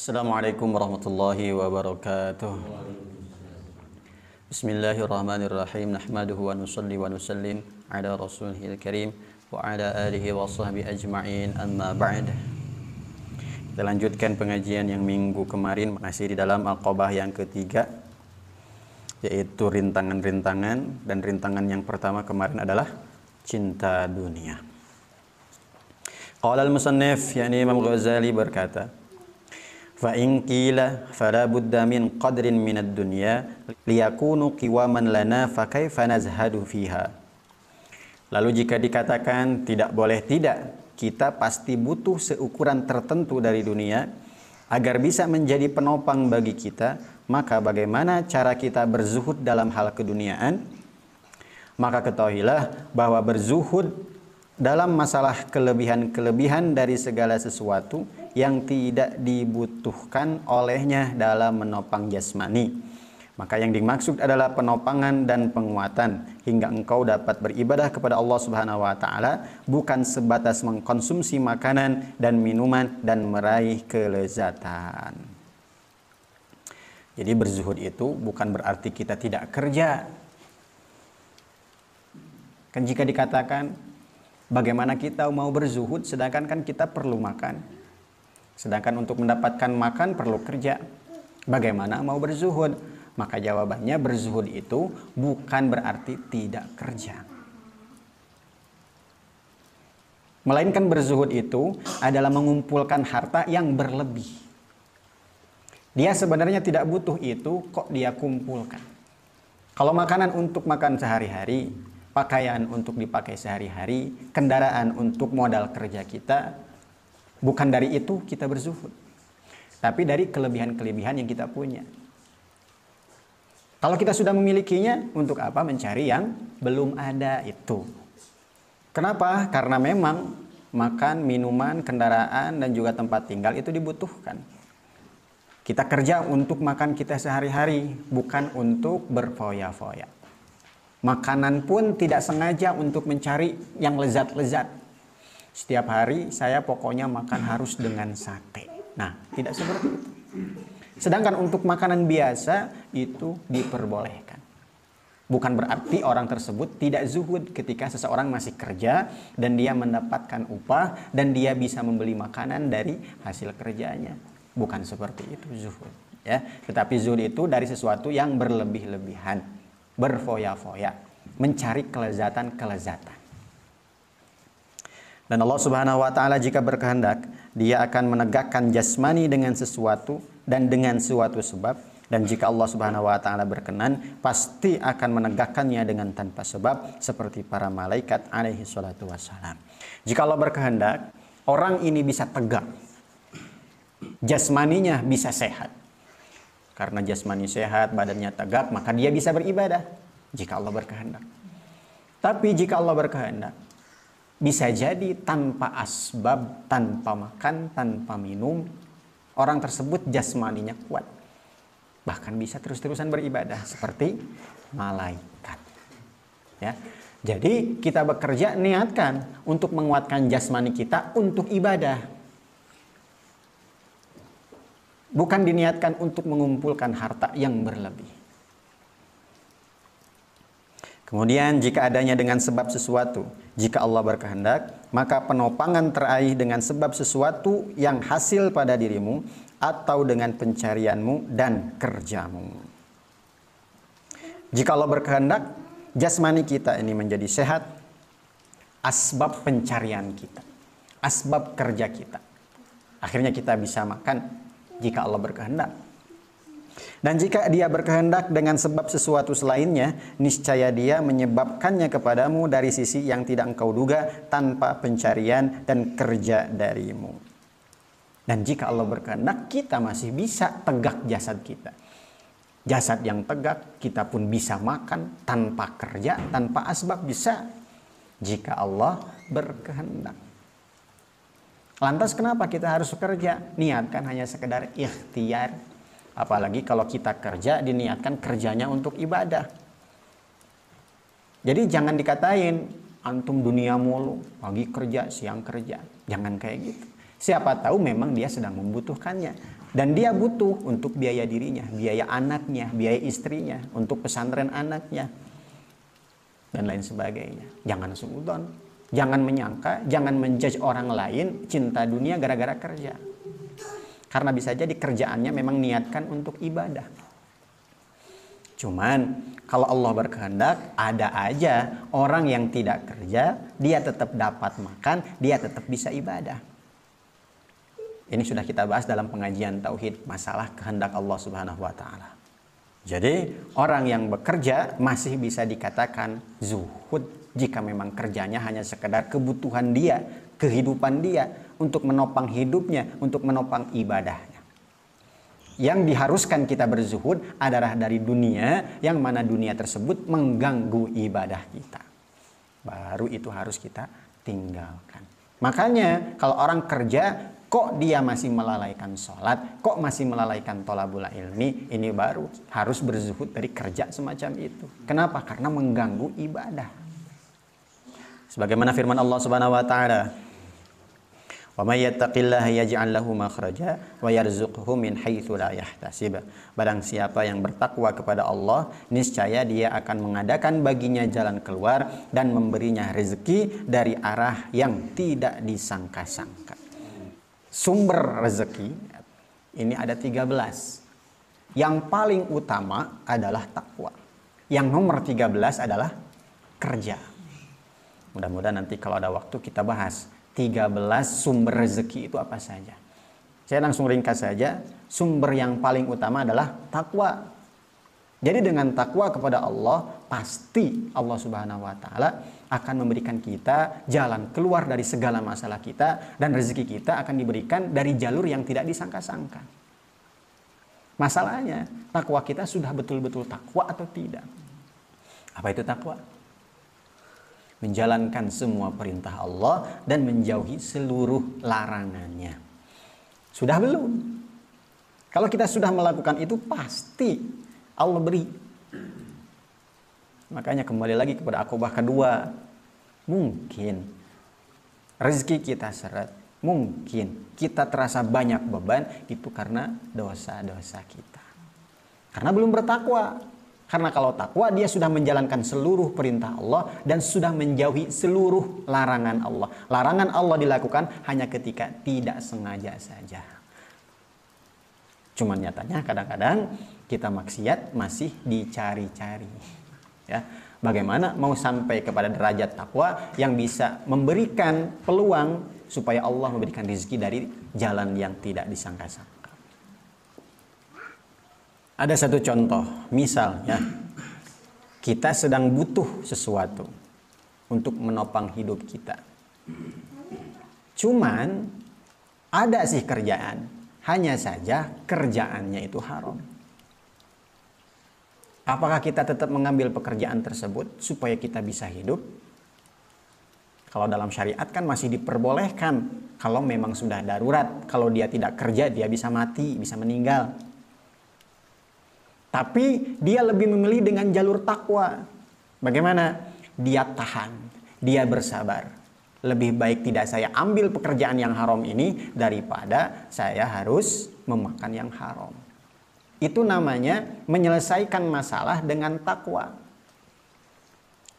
Assalamualaikum warahmatullahi wabarakatuh. Bismillahirrahmanirrahim. Nahmaduhu wa nusalli wa nusallim ala rasulihil karim wa ala alihi wa sahbihi ajma'in, amma ba'd. Kita lanjutkan pengajian yang minggu kemarin, masih di dalam Aqabah yang ketiga, yaitu rintangan-rintangan. Dan rintangan yang pertama kemarin adalah cinta dunia. Qala al-musannif, yakni Imam Ghazali berkata, fa in qila fala budda min qadrin minad dunya liyakunu qiwaman lana fa kaifa nazhadu fiha. Lalu jika dikatakan tidak boleh tidak, kita pasti butuh seukuran tertentu dari dunia agar bisa menjadi penopang bagi kita, maka bagaimana cara kita berzuhud dalam hal keduniaan? Maka ketahuilah bahwa berzuhud dalam masalah kelebihan-kelebihan dari segala sesuatu yang tidak dibutuhkan olehnya dalam menopang jasmani. Maka yang dimaksud adalah penopangan dan penguatan hingga engkau dapat beribadah kepada Allah Subhanahu wa taala, bukan sebatas mengkonsumsi makanan dan minuman dan meraih kelezatan. Jadi berzuhud itu bukan berarti kita tidak kerja. Kan jika dikatakan bagaimana kita mau berzuhud sedangkan kan kita perlu makan. Sedangkan untuk mendapatkan makan perlu kerja. Bagaimana mau berzuhud? Maka jawabannya berzuhud itu bukan berarti tidak kerja. Melainkan berzuhud itu adalah mengumpulkan harta yang berlebih. Dia sebenarnya tidak butuh itu, kok dia kumpulkan. Kalau makanan untuk makan sehari-hari, pakaian untuk dipakai sehari-hari, kendaraan untuk modal kerja kita, bukan dari itu kita berzuhud, tapi dari kelebihan-kelebihan yang kita punya. Kalau kita sudah memilikinya, untuk apa mencari yang belum ada itu? Kenapa? Karena memang makan, minuman, kendaraan, dan juga tempat tinggal itu dibutuhkan. Kita kerja untuk makan kita sehari-hari, bukan untuk berfoya-foya. Makanan pun tidak sengaja untuk mencari yang lezat-lezat. Setiap hari saya pokoknya makan harus dengan sate. Nah, tidak seperti itu. Sedangkan untuk makanan biasa itu diperbolehkan. Bukan berarti orang tersebut tidak zuhud ketika seseorang masih kerja dan dia mendapatkan upah dan dia bisa membeli makanan dari hasil kerjanya. Bukan seperti itu zuhud, ya. Tetapi zuhud itu dari sesuatu yang berlebih-lebihan, berfoya-foya, mencari kelezatan-kelezatan. Dan Allah Subhanahu wa taala jika berkehendak, Dia akan menegakkan jasmani dengan sesuatu dan dengan suatu sebab, dan jika Allah Subhanahu wa taala berkenan, pasti akan menegakkannya dengan tanpa sebab seperti para malaikat alaihi salatu wassalam. Jika Allah berkehendak, orang ini bisa tegak. Jasmaninya bisa sehat. Karena jasmani sehat, badannya tegak, maka dia bisa beribadah jika Allah berkehendak. Tapi jika Allah berkehendak, bisa jadi tanpa asbab, tanpa makan, tanpa minum, orang tersebut jasmaninya kuat. Bahkan bisa terus-terusan beribadah seperti malaikat. Ya. Jadi kita bekerja niatkan untuk menguatkan jasmani kita untuk ibadah. Bukan diniatkan untuk mengumpulkan harta yang berlebih. Kemudian jika adanya dengan sebab sesuatu, jika Allah berkehendak, maka penopangan teraih dengan sebab sesuatu yang hasil pada dirimu atau dengan pencarianmu dan kerjamu. Jika Allah berkehendak, jasmani kita ini menjadi sehat, asbab pencarian kita, asbab kerja kita. Akhirnya kita bisa makan jika Allah berkehendak. Dan jika Dia berkehendak dengan sebab sesuatu selainnya, niscaya Dia menyebabkannya kepadamu dari sisi yang tidak engkau duga tanpa pencarian dan kerja darimu. Dan jika Allah berkehendak, kita masih bisa tegak jasad kita. Jasad yang tegak, kita pun bisa makan tanpa kerja, tanpa asbab bisa. Jika Allah berkehendak. Lantas kenapa kita harus bekerja? Niatkan hanya sekedar ikhtiar. Apalagi kalau kita kerja, diniatkan kerjanya untuk ibadah. Jadi jangan dikatain antum dunia mulu, pagi kerja, siang kerja. Jangan kayak gitu. Siapa tahu memang dia sedang membutuhkannya. Dan dia butuh untuk biaya dirinya, biaya anaknya, biaya istrinya, untuk pesantren anaknya, dan lain sebagainya. Jangan suudzon, jangan menyangka, jangan menjudge orang lain cinta dunia gara-gara kerja. Karena bisa jadi kerjaannya memang niatkan untuk ibadah. Cuman kalau Allah berkehendak, ada aja orang yang tidak kerja, dia tetap dapat makan, dia tetap bisa ibadah. Ini sudah kita bahas dalam pengajian tauhid, masalah kehendak Allah Subhanahu wa taala. Jadi, orang yang bekerja masih bisa dikatakan zuhud jika memang kerjanya hanya sekedar kebutuhan dia, kehidupan dia, untuk menopang hidupnya, untuk menopang ibadahnya. Yang diharuskan kita berzuhud adalah dari dunia, yang mana dunia tersebut mengganggu ibadah kita. Baru itu harus kita tinggalkan. Makanya kalau orang kerja, kok dia masih melalaikan sholat, kok masih melalaikan thalabul ilmi, ini baru harus berzuhud dari kerja semacam itu. Kenapa? Karena mengganggu ibadah. Sebagaimana firman Allah Subhanahu wa taala, "Wa may yattaqillaha yaj'al lahu makhraja wa yarzuqhu min haitsu la yahtasib." Barang siapa yang bertakwa kepada Allah, niscaya dia akan mengadakan baginya jalan keluar dan memberinya rezeki dari arah yang tidak disangka-sangka. Sumber rezeki ini ada 13. Yang paling utama adalah takwa. Yang nomor 13 adalah kerja. Mudah-mudahan nanti kalau ada waktu kita bahas 13 sumber rezeki itu apa saja. Saya langsung ringkas saja. Sumber yang paling utama adalah takwa. Jadi dengan takwa kepada Allah, pasti Allah Subhanahu wa taala akan memberikan kita jalan keluar dari segala masalah kita, dan rezeki kita akan diberikan dari jalur yang tidak disangka-sangka. Masalahnya, takwa kita sudah betul-betul takwa atau tidak? Apa itu takwa? Menjalankan semua perintah Allah dan menjauhi seluruh larangannya. Sudah belum? Kalau kita sudah melakukan itu, pasti Allah beri. Makanya kembali lagi kepada akobah kedua. Mungkin rezeki kita seret, mungkin kita terasa banyak beban, itu karena dosa-dosa kita. Karena belum bertakwa. Karena kalau takwa, dia sudah menjalankan seluruh perintah Allah dan sudah menjauhi seluruh larangan Allah. Larangan Allah dilakukan hanya ketika tidak sengaja saja. Cuman nyatanya kadang-kadang kita maksiat masih dicari-cari. Ya, bagaimana mau sampai kepada derajat takwa yang bisa memberikan peluang supaya Allah memberikan rezeki dari jalan yang tidak disangka-sangka. Ada satu contoh, misalnya kita sedang butuh sesuatu untuk menopang hidup kita. Cuman ada sih kerjaan, hanya saja kerjaannya itu haram. Apakah kita tetap mengambil pekerjaan tersebut supaya kita bisa hidup? Kalau dalam syariat kan masih diperbolehkan. Kalau memang sudah darurat, kalau dia tidak kerja dia bisa mati, bisa meninggal. Tapi dia lebih memilih dengan jalur takwa. Bagaimana? Dia tahan, dia bersabar. Lebih baik tidak saya ambil pekerjaan yang haram ini daripada saya harus memakan yang haram. Itu namanya menyelesaikan masalah dengan takwa.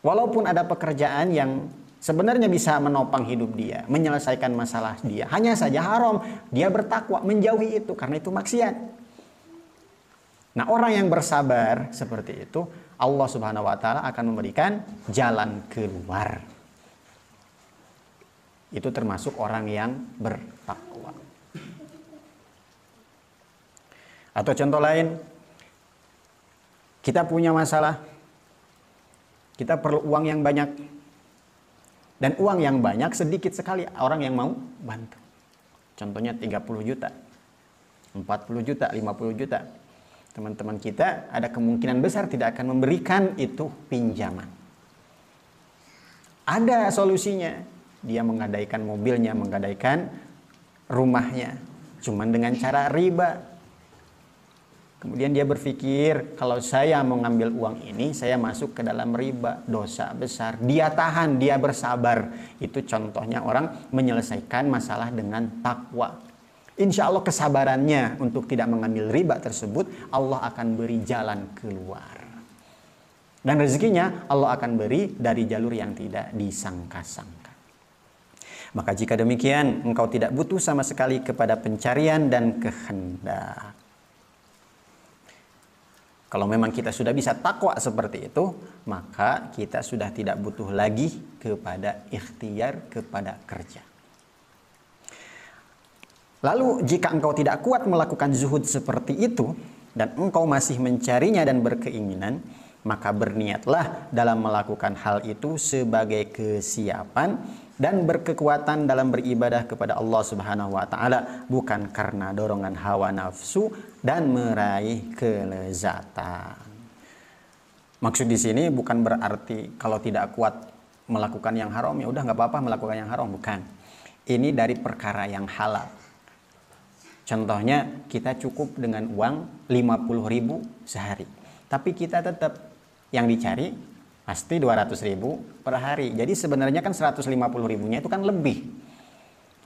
Walaupun ada pekerjaan yang sebenarnya bisa menopang hidup dia, menyelesaikan masalah dia, hanya saja haram, dia bertakwa menjauhi itu karena itu maksiat. Nah, orang yang bersabar seperti itu, Allah Subhanahu wa taala akan memberikan jalan keluar. Itu termasuk orang yang bertakwa. Atau contoh lain, kita punya masalah, kita perlu uang yang banyak, dan uang yang banyak sedikit sekali orang yang mau bantu. Contohnya 30 juta, 40 juta, 50 juta. Teman-teman kita ada kemungkinan besar tidak akan memberikan itu pinjaman. Ada solusinya. Dia menggadaikan mobilnya, menggadaikan rumahnya, cuman dengan cara riba. Kemudian dia berpikir, kalau saya mengambil uang ini, saya masuk ke dalam riba, dosa besar. Dia tahan, dia bersabar. Itu contohnya orang menyelesaikan masalah dengan takwa. Insya Allah kesabarannya untuk tidak mengambil riba tersebut, Allah akan beri jalan keluar. Dan rezekinya Allah akan beri dari jalur yang tidak disangka-sangka. Maka jika demikian, engkau tidak butuh sama sekali kepada pencarian dan kehendak. Kalau memang kita sudah bisa takwa seperti itu, maka kita sudah tidak butuh lagi kepada ikhtiar, kepada kerja. Lalu jika engkau tidak kuat melakukan zuhud seperti itu, dan engkau masih mencarinya dan berkeinginan, maka berniatlah dalam melakukan hal itu sebagai kesiapan dan berkekuatan dalam beribadah kepada Allah Subhanahu wa taala, bukan karena dorongan hawa nafsu dan meraih kelezatan. Maksud di sini bukan berarti kalau tidak kuat melakukan yang haram ya udah nggak apa-apa melakukan yang haram, bukan. Ini dari perkara yang halal. Contohnya kita cukup dengan uang 50.000 sehari, tapi kita tetap yang dicari pasti 200.000 per hari. Jadi sebenarnya kan 150.000-nya itu kan lebih.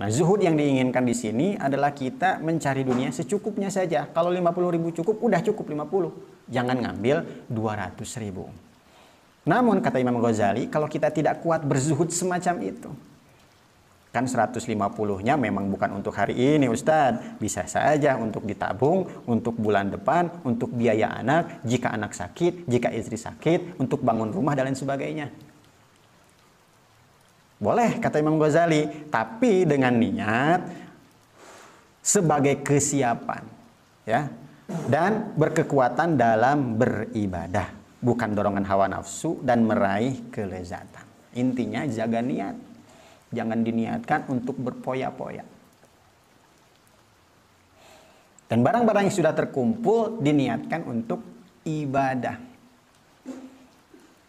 Nah, zuhud yang diinginkan di sini adalah kita mencari dunia secukupnya saja. Kalau 50.000 cukup, udah cukup 50. Jangan ngambil 200.000. Namun kata Imam Ghazali, kalau kita tidak kuat berzuhud semacam itu, kan 150-nya memang bukan untuk hari ini Ustadz, bisa saja untuk ditabung, untuk bulan depan, untuk biaya anak, jika anak sakit, jika istri sakit, untuk bangun rumah dan lain sebagainya. Boleh kata Imam Ghazali, tapi dengan niat sebagai kesiapan, ya, dan berkekuatan dalam beribadah, bukan dorongan hawa nafsu dan meraih kelezatan. Intinya jaga niat. Jangan diniatkan untuk berpoya-poya. Dan barang-barang yang sudah terkumpul diniatkan untuk ibadah.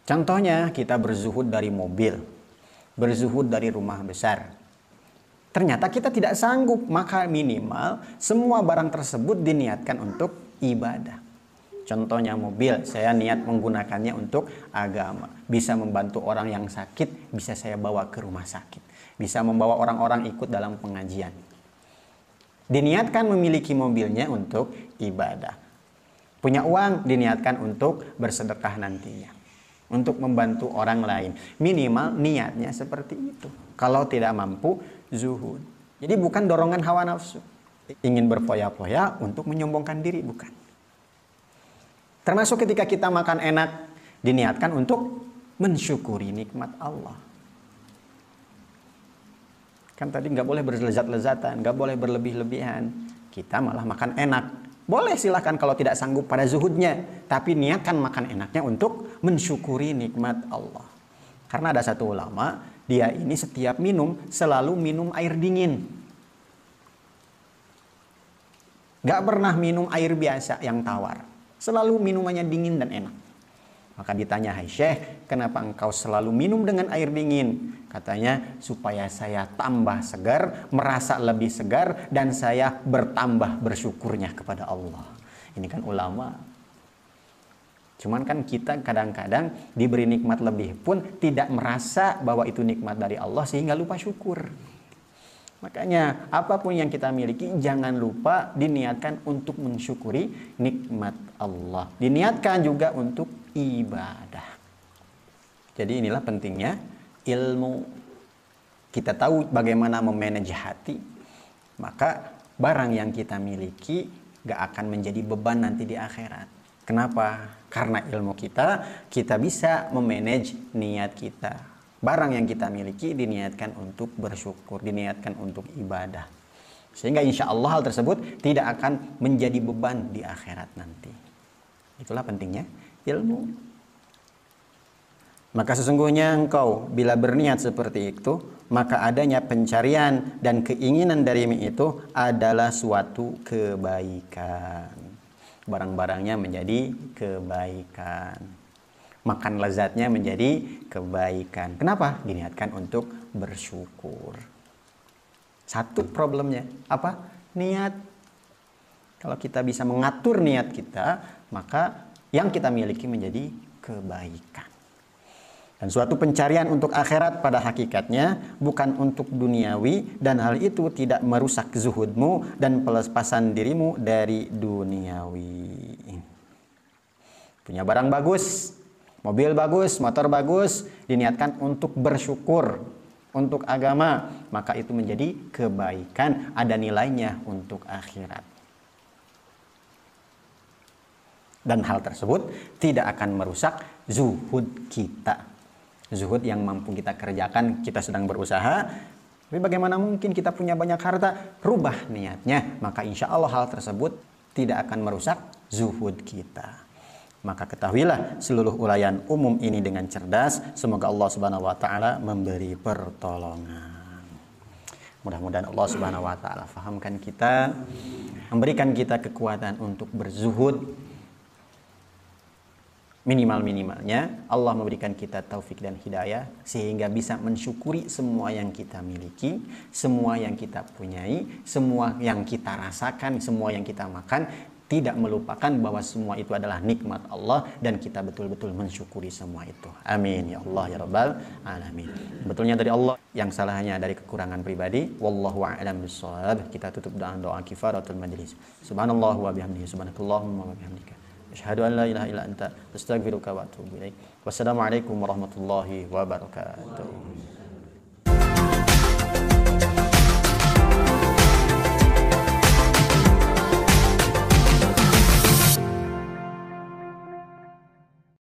Contohnya kita berzuhud dari mobil, berzuhud dari rumah besar. Ternyata kita tidak sanggup, maka minimal semua barang tersebut diniatkan untuk ibadah. Contohnya mobil, saya niat menggunakannya untuk agama. Bisa membantu orang yang sakit, bisa saya bawa ke rumah sakit. Bisa membawa orang-orang ikut dalam pengajian. Diniatkan memiliki mobilnya untuk ibadah. Punya uang, diniatkan untuk bersedekah nantinya. Untuk membantu orang lain. Minimal niatnya seperti itu. Kalau tidak mampu, zuhud. Jadi bukan dorongan hawa nafsu. Ingin berpoya-poya untuk menyombongkan diri, bukan. Termasuk ketika kita makan enak, diniatkan untuk mensyukuri nikmat Allah. Kan tadi nggak boleh berlezat-lezatan, nggak boleh berlebih-lebihan. Kita malah makan enak. Boleh silahkan kalau tidak sanggup pada zuhudnya, tapi niatkan makan enaknya untuk mensyukuri nikmat Allah. Karena ada satu ulama, dia ini setiap minum selalu minum air dingin. Nggak pernah minum air biasa yang tawar. Selalu minumannya dingin dan enak. Maka ditanya, "Hai Syekh, kenapa engkau selalu minum dengan air dingin?" Katanya, "Supaya saya tambah segar, merasa lebih segar, dan saya bertambah bersyukurnya kepada Allah." Ini kan ulama. Cuman kan kita kadang-kadang diberi nikmat lebih pun tidak merasa bahwa itu nikmat dari Allah sehingga lupa syukur. Makanya apapun yang kita miliki jangan lupa diniatkan untuk mensyukuri nikmat Allah. Diniatkan juga untuk ibadah. Jadi inilah pentingnya ilmu. Kita tahu bagaimana memanage hati. Maka barang yang kita miliki gak akan menjadi beban nanti di akhirat. Kenapa? Karena ilmu kita bisa memanage niat kita. Barang yang kita miliki diniatkan untuk bersyukur, diniatkan untuk ibadah. Sehingga insya Allah hal tersebut tidak akan menjadi beban di akhirat nanti. Itulah pentingnya ilmu. Maka sesungguhnya engkau bila berniat seperti itu, maka adanya pencarian dan keinginan darimu itu adalah suatu kebaikan. Barang-barangnya menjadi kebaikan. Makan lezatnya menjadi kebaikan. Kenapa? Diniatkan untuk bersyukur. Satu problemnya. Apa? Niat. Kalau kita bisa mengatur niat kita, maka yang kita miliki menjadi kebaikan. Dan suatu pencarian untuk akhirat pada hakikatnya bukan untuk duniawi, dan hal itu tidak merusak zuhudmu dan pelepasan dirimu dari duniawi. Punya barang bagus, mobil bagus, motor bagus, diniatkan untuk bersyukur, untuk agama, maka itu menjadi kebaikan, ada nilainya untuk akhirat. Dan hal tersebut tidak akan merusak zuhud kita. Zuhud yang mampu kita kerjakan, kita sedang berusaha, tapi bagaimana mungkin kita punya banyak harta, rubah niatnya, maka insya Allah hal tersebut tidak akan merusak zuhud kita. Maka ketahuilah seluruh uraian umum ini dengan cerdas, semoga Allah Subhanahu wa taala memberi pertolongan. Mudah-mudahan Allah Subhanahu wa taala fahamkan kita, memberikan kita kekuatan untuk berzuhud. Minimal-minimalnya Allah memberikan kita taufik dan hidayah sehingga bisa mensyukuri semua yang kita miliki, semua yang kita punyai, semua yang kita rasakan, semua yang kita makan, tidak melupakan bahwa semua itu adalah nikmat Allah dan kita betul-betul mensyukuri semua itu. Amin ya Allah ya Rabbal alamin. Betulnya dari Allah, yang salahnya dari kekurangan pribadi. Wallahu a'lam bishawab. Kita tutup dengan doa kifaratul majlis. Subhanallah wa bihamdihi, subhanakallahumma wa bihamdika, asyhadu an la ilaha illa anta, astaghfiruka wa atubu ilaik. Wassalamualaikum warahmatullahi wabarakatuh.